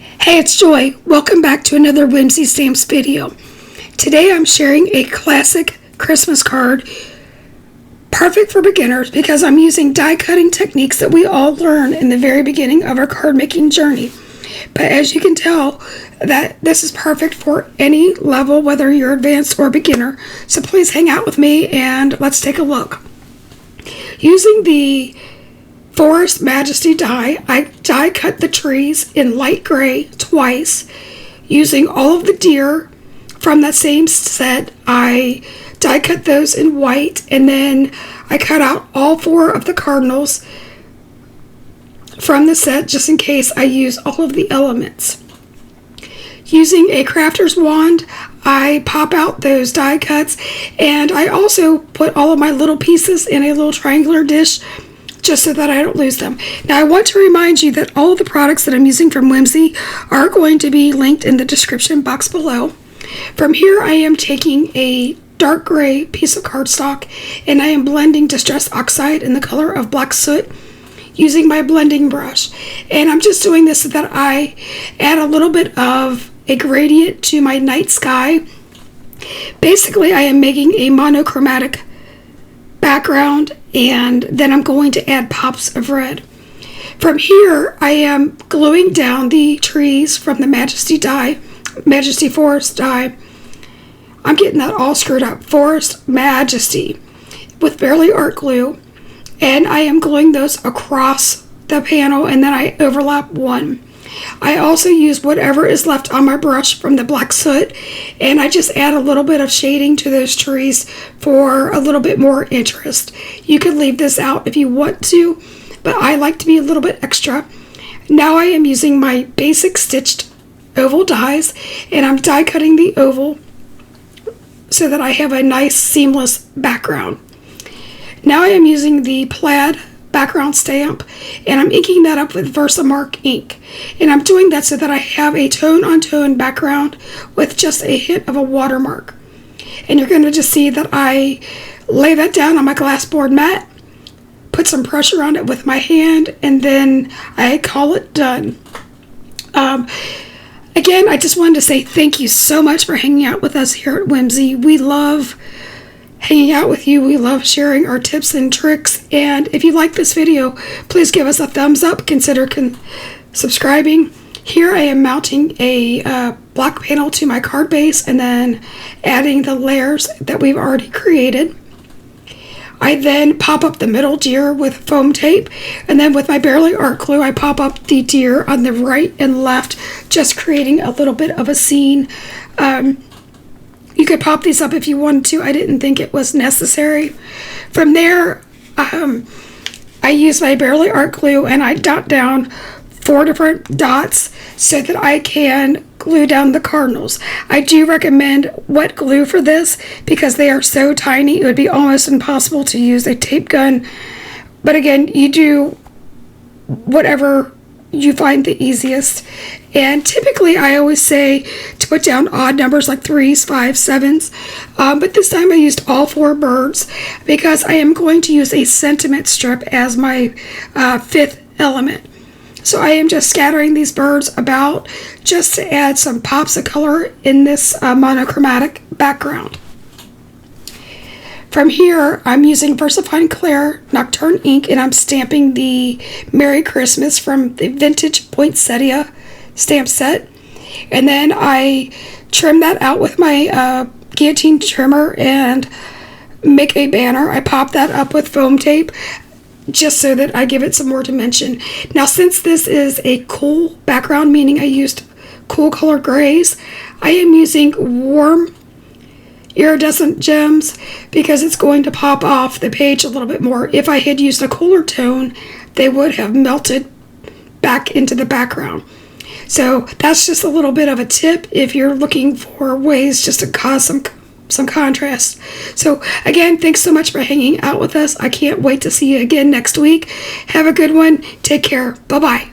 Hey, it's Joy. Welcome back to another Whimsy Stamps video. Today I'm sharing a classic Christmas card, perfect for beginners because I'm using die cutting techniques that we all learn in the very beginning of our card making journey. But as you can tell, that this is perfect for any level, whether you're advanced or beginner. So please hang out with me and let's take a look. Using the Forest Majesty die, I die cut the trees in light gray twice. Using all of the deer from that same set, I die cut those in white, and then I cut out all 4 of the cardinals from the set just in case I use all of the elements. Using a crafter's wand, I pop out those die cuts, and I also put all of my little pieces in a little triangular dish just so that I don't lose them. Now I want to remind you that all of the products that I'm using from Whimsy are going to be linked in the description box below. From here I am taking a dark gray piece of cardstock and I am blending Distress Oxide in the color of Black Soot using my blending brush. And I'm just doing this so that I add a little bit of a gradient to my night sky. Basically I am making a monochromatic background, and then I'm going to add pops of red. From here I am gluing down the trees from the Majesty Forest die. I'm getting that all screwed up. Forest Majesty with Barely Art glue, and I am gluing those across the panel, and then I overlap one. I also use whatever is left on my brush from the Black Soot, and I just add a little bit of shading to those trees for a little bit more interest. You could leave this out if you want to, but I like to be a little bit extra. Now I am using my basic stitched oval dies, and I'm die cutting the oval so that I have a nice seamless background. Now I am using the plaid background stamp, and I'm inking that up with Versamark ink, and I'm doing that so that I have a tone-on-tone background with just a hint of a watermark. And you're going to just see that I lay that down on my glass board mat, put some pressure on it with my hand, and then I call it done. Again, I just wanted to say thank you so much for hanging out with us here at Whimsy. We love hanging out with you. We love sharing our tips and tricks, and if you like this video, please give us a thumbs up. Consider subscribing. Here I am mounting a black panel to my card base and then adding the layers that we've already created. I then pop up the middle deer with foam tape, and then with my Barely Art glue I pop up the deer on the right and left, just creating a little bit of a scene. You could pop these up if you wanted to. I didn't think it was necessary. From there, I use my Barely Art glue and I dot down 4 different dots so that I can glue down the cardinals. I do recommend wet glue for this because they are so tiny it would be almost impossible to use a tape gun. But again, you do whatever you find the easiest. And typically I always say to put down odd numbers like 3s, 5s, 7s, but this time I used all 4 birds because I am going to use a sentiment strip as my 5th element. So I am just scattering these birds about just to add some pops of color in this monochromatic background. From here, I'm using VersaFine Clair Nocturne ink, and I'm stamping the Merry Christmas from the vintage poinsettia stamp set. And then I trim that out with my guillotine trimmer and make a banner. I pop that up with foam tape just so that I give it some more dimension. Now, since this is a cool background, meaning I used cool color grays, I am using warm iridescent gems because it's going to pop off the page a little bit more. If I had used a cooler tone, they would have melted back into the background. So that's just a little bit of a tip if you're looking for ways just to cause some contrast. So again, thanks so much for hanging out with us. I can't wait to see you again next week. Have a good one. Take care. Bye-bye.